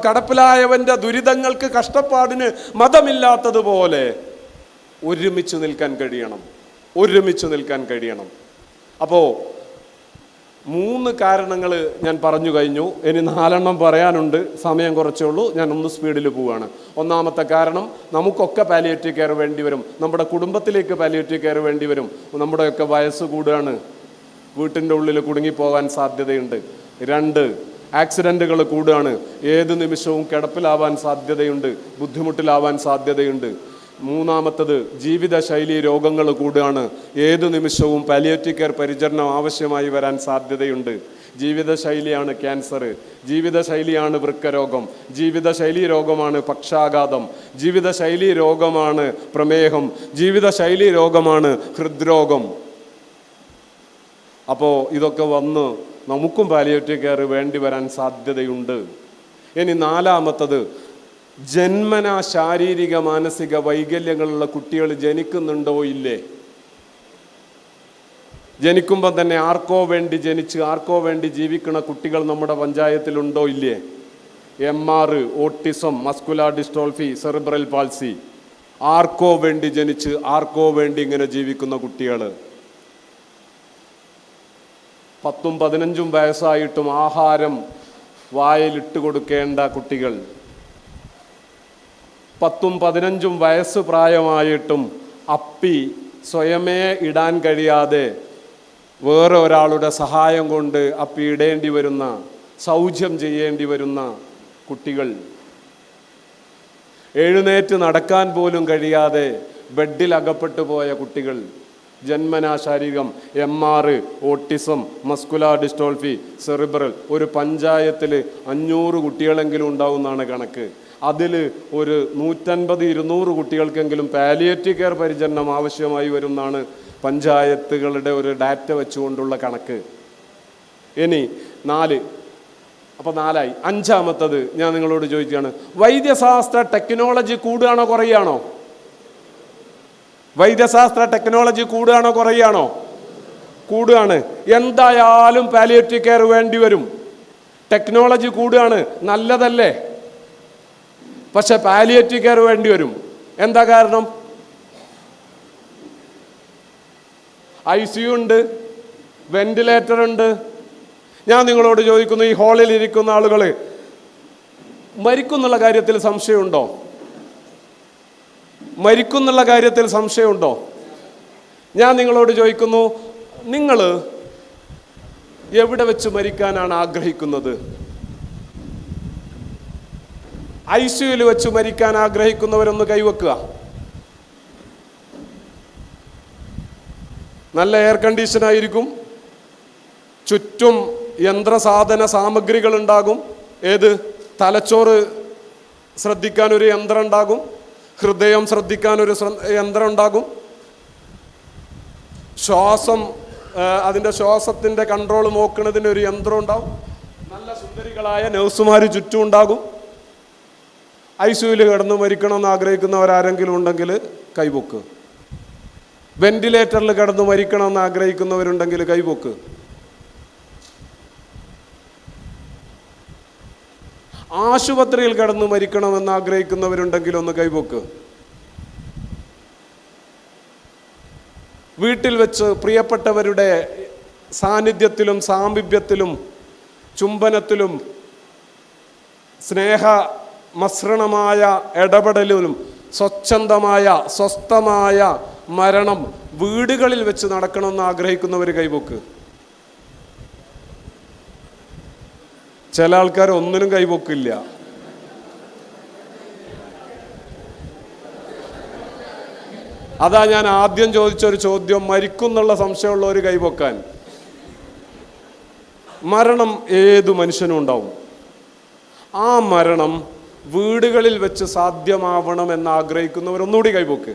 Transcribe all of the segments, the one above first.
കടപ്പിലായവന്റെ ദുരിതങ്ങൾക്ക്, കഷ്ടപ്പാടിന് മതമില്ലാത്തതുപോലെ ഒരുമിച്ച് നിൽക്കാൻ കഴിയണം. അപ്പോൾ 3 കാരണങ്ങൾ ഞാൻ പറഞ്ഞു കഴിഞ്ഞു. ഇനി 4 പറയാനുണ്ട്. സമയം കുറച്ചേ ഉള്ളൂ. ഞാൻ ഒന്ന് സ്പീഡിൽ പോവുകയാണ്. ഒന്നാമത്തെ കാരണം, നമുക്കൊക്കെ പാലിയേറ്റീവ് കെയർ വേണ്ടി വരും. നമ്മുടെ കുടുംബത്തിലേക്ക് പാലിയേറ്റീവ് കെയർ വേണ്ടി വരും. നമ്മുടെയൊക്കെ വയസ്സ് കൂടുകയാണ്, വീട്ടിൻ്റെ ഉള്ളിൽ കുടുങ്ങിപ്പോകാൻ സാധ്യതയുണ്ട്. 2, ആക്സിഡൻറ്റുകൾ കൂടുകയാണ്, ഏത് നിമിഷവും കിടപ്പിലാവാൻ സാധ്യതയുണ്ട്, ബുദ്ധിമുട്ടിലാവാൻ സാധ്യതയുണ്ട്. 3, ജീവിതശൈലി രോഗങ്ങൾ കൂടുകയാണ്, ഏത് നിമിഷവും പാലിയേറ്റീവ് കെയർ പരിചരണം ആവശ്യമായി വരാൻ സാധ്യതയുണ്ട്. ജീവിതശൈലിയാണ് ക്യാൻസർ, ജീവിതശൈലിയാണ് വൃക്കരോഗം, ജീവിതശൈലി രോഗമാണ് പക്ഷാഘാതം, ജീവിതശൈലി രോഗമാണ് പ്രമേഹം, ജീവിതശൈലി രോഗമാണ് ഹൃദ്രോഗം. അപ്പോൾ ഇതൊക്കെ വന്ന് നമുക്കും പാലിയേറ്റീവ് കെയർ വേണ്ടി വരാൻ സാധ്യതയുണ്ട്. ഇനി 4, ജന്മന ശാരീരിക മാനസിക വൈകല്യങ്ങളുള്ള കുട്ടികൾ ജനിക്കുന്നുണ്ടോ ഇല്ലേ? ജനിക്കുമ്പോൾ തന്നെ ആർക്കോ വേണ്ടി ജനിച്ച് ആർക്കോ വേണ്ടി ജീവിക്കുന്ന കുട്ടികൾ നമ്മുടെ പഞ്ചായത്തിലുണ്ടോ ഇല്ലേ? MR, autism, muscular dystrophy, cerebral palsy, ആർക്കോ വേണ്ടി ജനിച്ച് ആർക്കോ വേണ്ടി ഇങ്ങനെ ജീവിക്കുന്ന കുട്ടികൾ. 10-15 വയസ്സായിട്ടും ആഹാരം വായിലിട്ട് കൊടുക്കേണ്ട കുട്ടികൾ, 10-15 വയസ്സ് പ്രായമായിട്ടും അപ്പി സ്വയമേ ഇടാൻ കഴിയാതെ വേറെ ഒരാളുടെ സഹായം കൊണ്ട് അപ്പി ഇടേണ്ടി വരുന്ന, ശൗചം ചെയ്യേണ്ടി വരുന്ന കുട്ടികൾ, എഴുന്നേറ്റ് നടക്കാൻ പോലും കഴിയാതെ ബെഡിൽ അകപ്പെട്ടു പോയ കുട്ടികൾ, ജന്മനാ ശാരീരികം, MR, autism, muscular dystrophy, cerebral. ഒരു പഞ്ചായത്തിൽ 500 കുട്ടികളെങ്കിലും ഉണ്ടാവുന്നതാണ് കണക്ക്. അതിൽ ഒരു 150-200 കുട്ടികൾക്കെങ്കിലും പാലിയേറ്റീവ് കെയർ പരിചരണം ആവശ്യമായി വരുന്നതാണ് പഞ്ചായത്തുകളുടെ ഒരു ഡാറ്റ വെച്ചുകൊണ്ടുള്ള കണക്ക്. ഇനി 4, അപ്പോൾ 4 ആയി. 5 ഞാൻ നിങ്ങളോട് ചോദിക്കുകയാണ്, വൈദ്യശാസ്ത്ര ടെക്നോളജി കൂടുകയാണോ കുറയുകയാണോ? വൈദ്യശാസ്ത്ര ടെക്നോളജി കൂടുകയാണോ കുറയുകയാണോ? കൂടുകയാണ്. എന്തായാലും പാലിയേറ്റീവ് കെയർ വേണ്ടി വരും. ടെക്നോളജി കൂടുകയാണ്, നല്ലതല്ലേ? പക്ഷെ പാലിയേറ്റീവ് കെയർ വേണ്ടി വരും. എന്താ കാരണം? ICU ഉണ്ട്, വെന്റിലേറ്റർ ഉണ്ട്. ഞാൻ നിങ്ങളോട് ചോദിക്കുന്നു, ഈ ഹാളിൽ ഇരിക്കുന്ന ആളുകൾ മരിക്കുന്നുള്ള കാര്യത്തിൽ സംശയമുണ്ടോ? മരിക്കുന്നുള്ള കാര്യത്തിൽ സംശയമുണ്ടോ? ഞാൻ നിങ്ങളോട് ചോദിക്കുന്നു, നിങ്ങൾ എവിടെ വെച്ച് മരിക്കാനാണ് ആഗ്രഹിക്കുന്നത്? ICUയിൽ വെച്ച് മരിക്കാൻ ആഗ്രഹിക്കുന്നവരൊന്ന് കൈവെക്കുക. നല്ല എയർ കണ്ടീഷനായിരിക്കും, ചുറ്റും യന്ത്രസാധന സാമഗ്രികൾ ഉണ്ടാകും. ഏത്? തലച്ചോറ് ശ്രദ്ധിക്കാനൊരു യന്ത്രം ഉണ്ടാകും, ഹൃദയം ശ്രദ്ധിക്കാനൊരു യന്ത്രം ഉണ്ടാകും, ശ്വാസം, അതിൻ്റെ ശ്വാസത്തിൻ്റെ കൺട്രോൾ നോക്കുന്നതിനൊരു യന്ത്രം ഉണ്ടാകും, നല്ല സുന്ദരികളായ നഴ്സുമാർ ചുറ്റും ഉണ്ടാകും. ICUയിൽ കിടന്ന് മരിക്കണമെന്ന് ആഗ്രഹിക്കുന്നവരാരെങ്കിലും ഉണ്ടെങ്കിൽ കൈപൊക്ക്. വെന്റിലേറ്ററിൽ കിടന്ന് മരിക്കണമെന്ന് ആഗ്രഹിക്കുന്നവരുണ്ടെങ്കിൽ കൈപൊക്ക്. ആശുപത്രിയിൽ കിടന്ന് മരിക്കണമെന്ന് ആഗ്രഹിക്കുന്നവരുണ്ടെങ്കിൽ ഒന്ന് കൈപൊക്ക്. വീട്ടിൽ വെച്ച് പ്രിയപ്പെട്ടവരുടെ സാന്നിധ്യത്തിലും സാമീപ്യത്തിലും ചുംബനത്തിലും സ്നേഹ മസൃണമായ ഇടപെടലിലും സ്വച്ഛന്തമായ സ്വസ്ഥമായ മരണം വീടുകളിൽ വെച്ച് നടക്കണമെന്ന് ആഗ്രഹിക്കുന്നവർ കൈപൊക്ക്. ചില ആൾക്കാർ ഒന്നിനും കൈപൊക്കില്ല. അതാ ഞാൻ ആദ്യം ചോദിച്ചൊരു ചോദ്യം, മരിക്കുന്നുള്ള സംശയമുള്ള ഒരു കൈപൊക്കാൻ. മരണം ഏതു മനുഷ്യനും ഉണ്ടാവും. ആ മരണം വീടുകളിൽ വെച്ച് സാധ്യമാവണം എന്ന് ആഗ്രഹിക്കുന്നവർ ഒന്നുകൂടി കൈപൊക്ക്.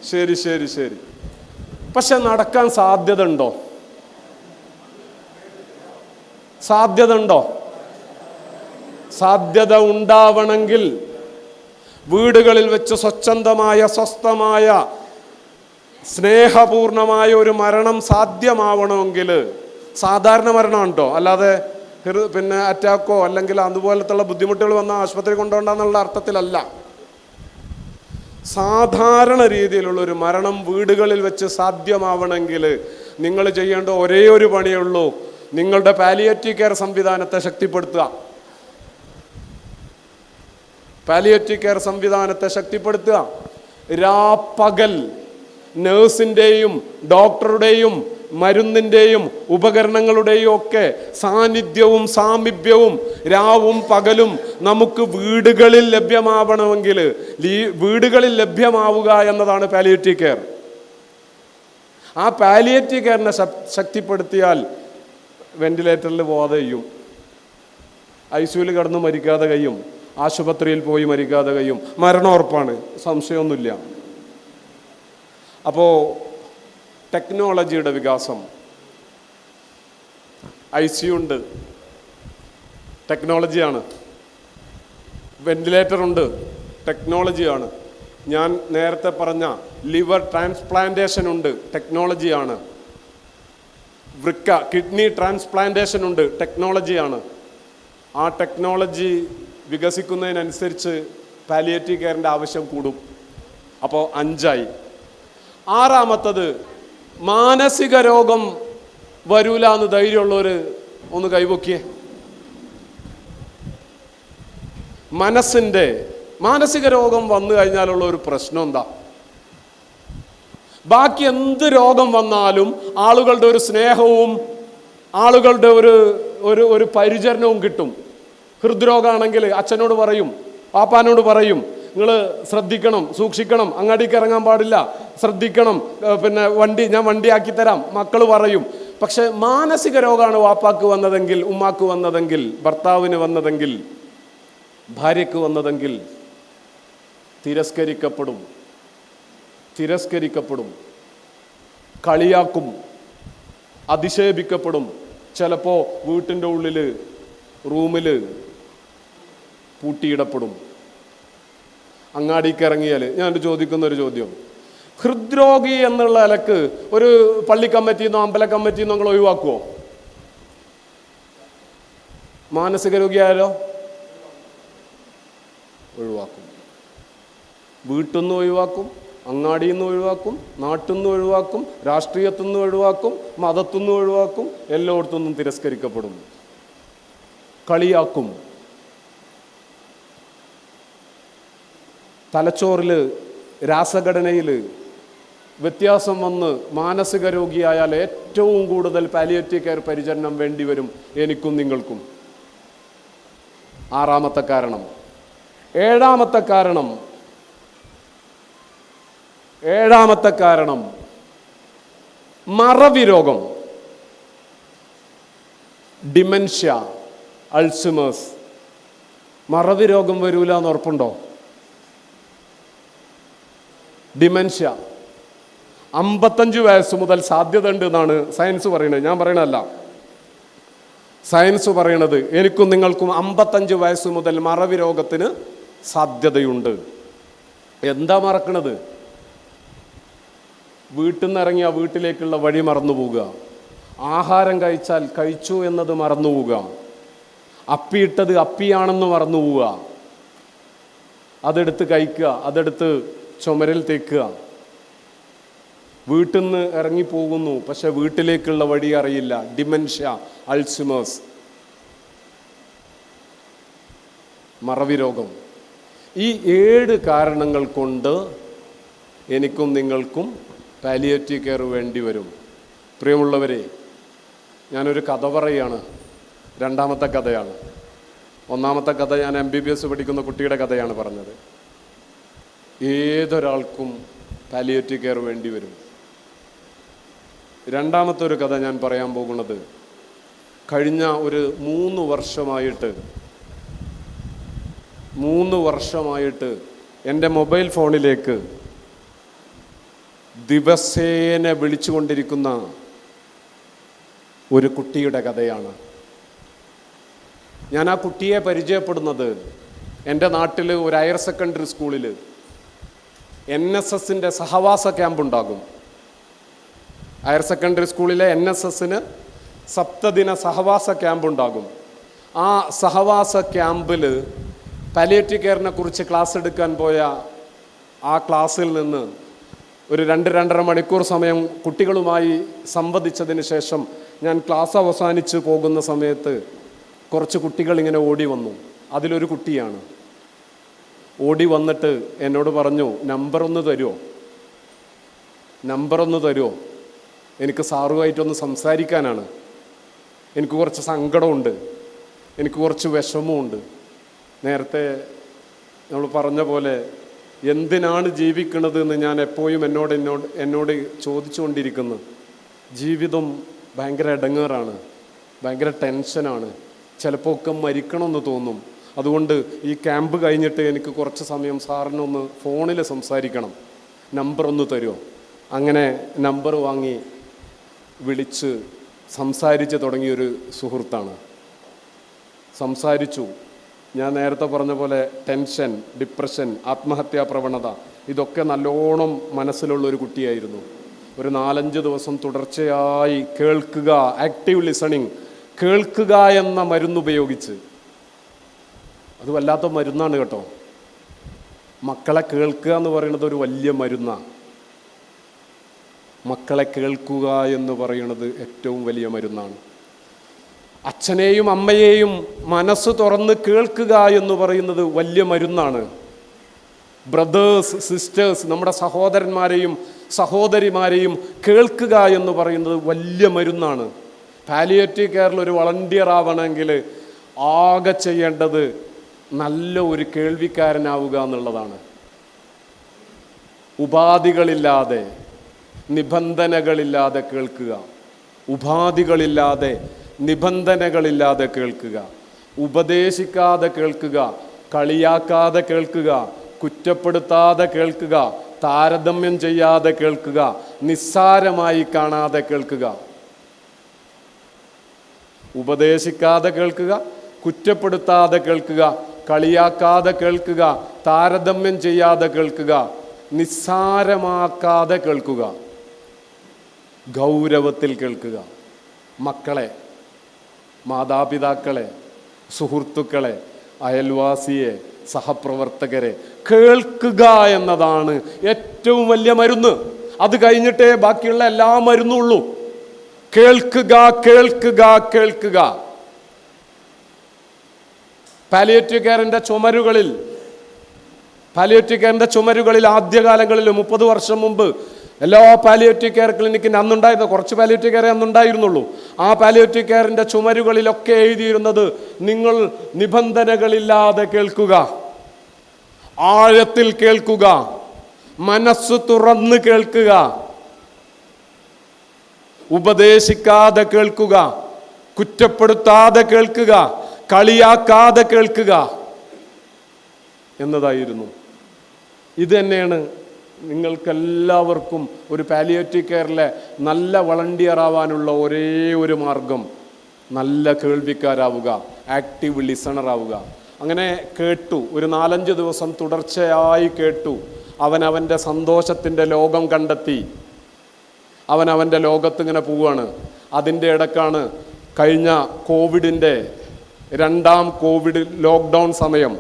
ശരി ശരി ശരി. പക്ഷെ നടക്കാൻ സാധ്യത ഉണ്ടോ? സാധ്യത ഉണ്ടോ? സാധ്യത ഉണ്ടാവണമെങ്കിൽ വീടുകളിൽ വെച്ച് സ്വച്ഛന്തമായ സ്വസ്ഥമായ സ്നേഹപൂർണമായ ഒരു മരണം സാധ്യമാവണമെങ്കിൽ സാധാരണ മരണമാണ് കേട്ടോ, അല്ലാതെ പിന്നെ അറ്റാക്കോ അല്ലെങ്കിൽ അതുപോലത്തുള്ള ബുദ്ധിമുട്ടുകൾ വന്ന ആശുപത്രി കൊണ്ടുപോകണ്ടെന്നുള്ള അർത്ഥത്തിലല്ല. സാധാരണ രീതിയിലുള്ള ഒരു മരണം വീടുകളിൽ വെച്ച് സാധ്യമാവണമെങ്കിൽ നിങ്ങൾ ചെയ്യേണ്ട ഒരേ ഒരു പണിയേ ഉള്ളൂ, നിങ്ങളുടെ പാലിയേറ്റീവ് കെയർ സംവിധാനത്തെ ശക്തിപ്പെടുത്തുക. പാലിയേറ്റീവ് കെയർ സംവിധാനത്തെ ശക്തിപ്പെടുത്തുക. രാപ്പകൽ നേഴ്സിൻ്റെയും ഡോക്ടറുടെയും മരുന്നിൻ്റെയും ഉപകരണങ്ങളുടെയും ഒക്കെ സാന്നിധ്യവും സാമീപ്യവും രാവും പകലും നമുക്ക് വീടുകളിൽ ലഭ്യമാവണമെങ്കിൽ വീടുകളിൽ ലഭ്യമാവുക എന്നതാണ് പാലിയേറ്റീവ് കെയർ. ആ പാലിയേറ്റീവ് കെയറിനെ ശക്തിപ്പെടുത്തിയാൽ വെന്റിലേറ്ററിൽ പോകാതെ കഴിയും, ICUവിൽ കിടന്ന് മരിക്കാതെ കഴിയും, ആശുപത്രിയിൽ പോയി മരിക്കാതെ കഴിയും, മരണം ഉറപ്പാണ്, സംശയമൊന്നുമില്ല. അപ്പോൾ ടെക്നോളജിയുടെ വികാസം, ICU ഉണ്ട്, ടെക്നോളജിയാണ്. വെന്റിലേറ്റർ ഉണ്ട്, ടെക്നോളജിയാണ്. ഞാൻ നേരത്തെ പറഞ്ഞ ലിവർ ട്രാൻസ്പ്ലാന്റേഷൻ ഉണ്ട്, ടെക്നോളജിയാണ്. വൃക്ക കിഡ്നി ട്രാൻസ്പ്ലാന്റേഷൻ ഉണ്ട്, ടെക്നോളജിയാണ്. ആ ടെക്നോളജി വികസിക്കുന്നതിനനുസരിച്ച് പാലിയേറ്റീവ് കെയറിൻ്റെ ആവശ്യം കൂടും. അപ്പോൾ 5ആയി. 6ാമത്തത്, മാനസിക രോഗം വരൂല എന്ന് ധൈര്യമുള്ളവർ ഒന്ന് കൈപൊക്കിയേ. മാനസിക രോഗം വന്നു കഴിഞ്ഞാലുള്ള ഒരു പ്രശ്നം എന്താ? ബാക്കി എന്ത് രോഗം വന്നാലും ആളുകളുടെ ഒരു സ്നേഹവും ആളുകളുടെ ഒരു പരിചരണവും കിട്ടും. ഹൃദ്രോഗമാണെങ്കിൽ അച്ഛനോട് പറയും, പാപ്പാനോട് പറയും, നിങ്ങൾ ശ്രദ്ധിക്കണം, സൂക്ഷിക്കണം, അങ്ങാടിക്ക് ഇറങ്ങാൻ പാടില്ല, ശ്രദ്ധിക്കണം, പിന്നെ ഞാൻ വണ്ടി ആക്കി തരാം, മക്കൾ പറയും. പക്ഷെ മാനസിക രോഗമാണ് വാപ്പാക്ക് വന്നതെങ്കിൽ, ഉമ്മാക്ക് വന്നതെങ്കിൽ, ഭർത്താവിന് വന്നതെങ്കിൽ, ഭാര്യയ്ക്ക് വന്നതെങ്കിൽ തിരസ്കരിക്കപ്പെടും, കളിയാക്കും, അധിക്ഷേപിക്കപ്പെടും. ചിലപ്പോൾ വീട്ടിൻ്റെ ഉള്ളിൽ റൂമിൽ പൂട്ടിയിടപ്പെടും. അങ്ങാടിക്ക് ഇറങ്ങിയാൽ ഞാൻ ചോദിക്കുന്നൊരു ചോദ്യം, ഹൃദ്രോഗി എന്നുള്ള നിലക്ക് ഒരു പള്ളി കമ്മിറ്റിന്നോ അമ്പല കമ്മിറ്റിന്നോ നിങ്ങൾ ഒഴിവാക്കുമോ? മാനസിക രോഗിയായാലോ ഒഴിവാക്കും. വീട്ടിൽ നിന്ന് ഒഴിവാക്കും, അങ്ങാടിയിൽ നിന്ന് ഒഴിവാക്കും, നാട്ടിൽ നിന്ന് ഒഴിവാക്കും, രാഷ്ട്രീയത്തിൽ നിന്ന് ഒഴിവാക്കും, മതത്തിൽ നിന്ന് ഒഴിവാക്കും, എല്ലായിടത്തു നിന്നും തിരസ്കരിക്കപ്പെടും, കളിയാക്കും. തലച്ചോറിൽ രാസഘടനയിൽ വ്യത്യാസം വന്ന് മാനസിക രോഗിയായാൽ ഏറ്റവും കൂടുതൽ പാലിയേറ്റീവ് കെയർ പരിചരണം വേണ്ടിവരും എനിക്കും നിങ്ങൾക്കും. 6ാമത്തെ കാരണം. 7ാമത്തെ കാരണം മറവി രോഗം, ഡിമെൻഷ്യ, അൾസിമേഴ്സ്. മറവി രോഗം വരൂല എന്ന് ഉറപ്പുണ്ടോ? ഡിമെൻഷ്യ 55 വയസ്സ് മുതൽ സാധ്യത ഉണ്ട് എന്നാണ് സയൻസ് പറയുന്നത്, ഞാൻ പറയണതല്ല. സയൻസ് പറയണത് എനിക്കും നിങ്ങൾക്കും 55 വയസ്സ് മുതൽ മറവി രോഗത്തിന് സാധ്യതയുണ്ട്. എന്താ മറക്കണത്? വീട്ടിൽ നിന്ന് ഇറങ്ങിയ വീട്ടിലേക്കുള്ള വഴി മറന്നു പോവുക, ആഹാരം കഴിച്ചാൽ കഴിച്ചു എന്നത് മറന്നു പോവുക, അപ്പിയിട്ടത് അപ്പിയാണെന്ന് മറന്നു പോവുക, അതെടുത്ത് കഴിക്കുക, അതെടുത്ത് ചുമരിൽ തേക്കുക. വീട്ടിൽ നിന്ന് ഇറങ്ങിപ്പോകുന്നു, പക്ഷെ വീട്ടിലേക്കുള്ള വഴി അറിയില്ല. ഡിമെൻഷ്യ, അൾസിമേഴ്സ്, മറവി രോഗം. ഈ 7 കാരണങ്ങൾ കൊണ്ട് എനിക്കും നിങ്ങൾക്കും പാലിയേറ്റീവ് കെയർ വേണ്ടി വരും. പ്രിയമുള്ളവരെ, ഞാനൊരു കഥ പറയുകയാണ്. 2ാമത്തെ കഥയാണ്. 1ാമത്തെ കഥ ഞാൻ MBBS പഠിക്കുന്ന കുട്ടിയുടെ കഥയാണ് പറഞ്ഞത്. ഏതൊരാൾക്കും പാലിയേറ്റീവ് കെയർ വേണ്ടി വരും. 2ാമത്തെ ഒരു കഥ ഞാൻ പറയാൻ പോകുന്നത്, കഴിഞ്ഞ ഒരു 3 വർഷമായിട്ട് എൻ്റെ മൊബൈൽ ഫോണിലേക്ക് ദിവസേന വിളിച്ചുകൊണ്ടിരിക്കുന്ന ഒരു കുട്ടിയുടെ കഥയാണ്. ഞാൻ ആ കുട്ടിയെ പരിചയപ്പെടുന്നത് എൻ്റെ നാട്ടിൽ ഒരു ഹയർ സെക്കൻഡറി സ്കൂളിൽ NSSൻ്റെ സഹവാസ ക്യാമ്പ് ഉണ്ടാകും. ഹയർ സെക്കൻഡറി സ്കൂളിലെ NSSന് സപ്തദിന സഹവാസ ക്യാമ്പ് ഉണ്ടാകും. ആ സഹവാസ ക്യാമ്പിൽ പാലിയേറ്റീവ് കെയറിനെ കുറിച്ച് ക്ലാസ് എടുക്കാൻ പോയ ആ ക്ലാസ്സിൽ നിന്ന് ഒരു 2-2.5 മണിക്കൂർ സമയം കുട്ടികളുമായി സംവദിച്ചതിന് ശേഷം ഞാൻ ക്ലാസ് അവസാനിച്ച് പോകുന്ന സമയത്ത് കുറച്ച് കുട്ടികൾ ഇങ്ങനെ ഓടി വന്നു. അതിലൊരു കുട്ടിയാണ് ഓടി വന്നിട്ട് എന്നോട് പറഞ്ഞു, നമ്പർ ഒന്ന് തരുമോ, എനിക്ക് സാറുമായിട്ടൊന്ന് സംസാരിക്കാനാണ്. എനിക്ക് കുറച്ച് സങ്കടമുണ്ട്, എനിക്ക് കുറച്ച് വിഷമമുണ്ട്. നേരത്തെ നമ്മൾ പറഞ്ഞ പോലെ എന്തിനാണ് ജീവിക്കുന്നത് എന്ന് ഞാൻ എപ്പോഴും എന്നോട് ചോദിച്ചുകൊണ്ടിരിക്കുന്നു. ജീവിതം ഭയങ്കര ഇടങ്ങേറാണ്, ഭയങ്കര ടെൻഷനാണ്, ചിലപ്പോൾ ഒക്കെ മരിക്കണമെന്ന് തോന്നും. അതുകൊണ്ട് ഈ ക്യാമ്പ് കഴിഞ്ഞിട്ട് എനിക്ക് കുറച്ച് സമയം സാറിനൊന്ന് ഫോണിൽ സംസാരിക്കണം, നമ്പർ ഒന്ന് തരുമോ? അങ്ങനെ നമ്പർ വാങ്ങി വിളിച്ച് സംസാരിച്ച് തുടങ്ങിയൊരു സുഹൃത്താണ്. സംസാരിച്ചു. ഞാൻ നേരത്തെ പറഞ്ഞ പോലെ ടെൻഷൻ, ഡിപ്രഷൻ, ആത്മഹത്യാ പ്രവണത ഇതൊക്കെ നല്ലോണം മനസ്സിലുള്ളൊരു കുട്ടിയായിരുന്നു. ഒരു 4-5 ദിവസം തുടർച്ചയായി കേൾക്കുക, ആക്റ്റീവ് ലിസണിങ്, കേൾക്കുക എന്ന മരുന്നുപയോഗിച്ച്, അത് വല്ലാത്ത മരുന്നാണ് കേട്ടോ. മക്കളെ കേൾക്കുക എന്ന് പറയുന്നത് ഒരു വലിയ മരുന്നാണ്. മക്കളെ കേൾക്കുക എന്ന് പറയുന്നത് ഏറ്റവും വലിയ മരുന്നാണ്. അച്ഛനെയും അമ്മയെയും മനസ്സ് തുറന്ന് കേൾക്കുക എന്ന് പറയുന്നത് വലിയ മരുന്നാണ്. ബ്രദേഴ്സ്, സിസ്റ്റേഴ്സ്, നമ്മുടെ സഹോദരന്മാരെയും സഹോദരിമാരെയും കേൾക്കുക എന്ന് പറയുന്നത് വലിയ മരുന്നാണ്. പാലിയേറ്റീവ് കെയറിൽ ഒരു വളണ്ടിയർ ആവണമെങ്കിൽ ആകെ ചെയ്യേണ്ടത് നല്ല ഒരു കേൾവിക്കാരനാവുക എന്നുള്ളതാണ്. ഉപാധികളില്ലാതെ, നിബന്ധനകളില്ലാതെ കേൾക്കുക. ഉപാധികളില്ലാതെ, നിബന്ധനകളില്ലാതെ കേൾക്കുക. ഉപദേശിക്കാതെ കേൾക്കുക, കളിയാക്കാതെ കേൾക്കുക, കുറ്റപ്പെടുത്താതെ കേൾക്കുക, താരതമ്യം ചെയ്യാതെ കേൾക്കുക, നിസ്സാരമായി കാണാതെ കേൾക്കുക. ഉപദേശിക്കാതെ കേൾക്കുക, കുറ്റപ്പെടുത്താതെ കേൾക്കുക, കളിയാക്കാതെ കേൾക്കുക, താരതമ്യം ചെയ്യാതെ കേൾക്കുക, നിസ്സാരമാക്കാതെ കേൾക്കുക, ഗൗരവത്തിൽ കേൾക്കുക. മക്കളെ, മാതാപിതാക്കളെ, സുഹൃത്തുക്കളെ, അയൽവാസിയെ, സഹപ്രവർത്തകരെ കേൾക്കുക എന്നതാണ് ഏറ്റവും വലിയ മരുന്ന്. അത് കഴിഞ്ഞിട്ടേ ബാക്കിയുള്ള എല്ലാ മരുന്നുള്ളൂ. കേൾക്കുക, കേൾക്കുക, കേൾക്കുക. പാലിയേറ്റീവ് കെയറിൻ്റെ ചുമരുകളിൽ ആദ്യകാലങ്ങളിൽ 30 വർഷം മുമ്പ് എല്ലാ പാലിയേറ്റീവ് കെയർ ക്ലിനിക്കിന് അന്നുണ്ടായിരുന്ന കുറച്ച് പാലിയേറ്റീവ് കെയർ അന്നുണ്ടായിരുന്നുള്ളൂ. ആ പാലിയേറ്റീവ് കെയറിൻ്റെ ചുമരുകളിലൊക്കെ എഴുതിയിരുന്നത്, നിങ്ങൾ നിബന്ധനകളില്ലാതെ കേൾക്കുക, ആഴത്തിൽ കേൾക്കുക, മനസ്സ് തുറന്ന് കേൾക്കുക, ഉപദേശിക്കാതെ കേൾക്കുക, കുറ്റപ്പെടുത്താതെ കേൾക്കുക, കളിയാക്കാതെ കേൾക്കുക എന്നതായിരുന്നു. ഇത് തന്നെയാണ് നിങ്ങൾക്കെല്ലാവർക്കും ഒരു പാലിയേറ്റീവ് കെയറിലെ നല്ല വളണ്ടിയർ ആവാനുള്ള ഒരേ ഒരു മാർഗം. നല്ല കേൾവിക്കാരാവുക, ആക്റ്റീവ് ലിസണർ ആവുക. അങ്ങനെ കേട്ടു, ഒരു 4-5 ദിവസം തുടർച്ചയായി കേട്ടു. അവൻ്റെ സന്തോഷത്തിൻ്റെ ലോകം കണ്ടെത്തി. അവൻ്റെ ലോകത്തിങ്ങനെ പോവുകയാണ്. അതിൻ്റെ ഇടക്കാണ് കഴിഞ്ഞ കോവിഡിൻ്റെ 2ാം കോവിഡ് ലോക്ക്ഡൗൺ സമയം.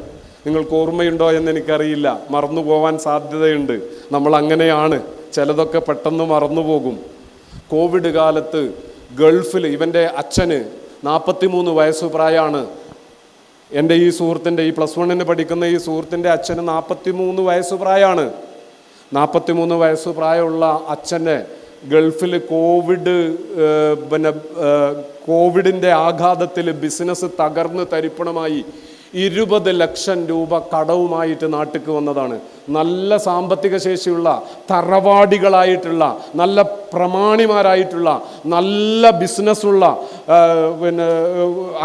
നിങ്ങൾക്ക് ഓർമ്മയുണ്ടോ എന്ന് എനിക്കറിയില്ല, മറന്നു പോവാൻ സാധ്യതയുണ്ട്. നമ്മൾ അങ്ങനെയാണ്, ചിലതൊക്കെ പെട്ടെന്ന് മറന്നുപോകും. കോവിഡ് കാലത്ത് ഗൾഫിൽ ഇവൻ്റെ അച്ഛന് 43 വയസ്സ് പ്രായമാണ്. എൻ്റെ ഈ സുഹൃത്തിൻ്റെ, ഈ +1 പഠിക്കുന്ന ഈ സുഹൃത്തിൻ്റെ അച്ഛന് 43 വയസ്സ് പ്രായമാണ്. 43 വയസ്സ് പ്രായമുള്ള അച്ഛനെ ഗൾഫിൽ കോവിഡിൻ്റെ ആഘാതത്തിൽ ബിസിനസ് തകർന്ന് തരിപ്പണമായി 20 ലക്ഷം രൂപ കടവുമായിട്ട് നാട്ടിലേക്ക് വന്നതാണ്. നല്ല സാമ്പത്തിക ശേഷിയുള്ള, തറവാടികളായിട്ടുള്ള, നല്ല പ്രമാണിമാരായിട്ടുള്ള, നല്ല ബിസിനസ്സുള്ള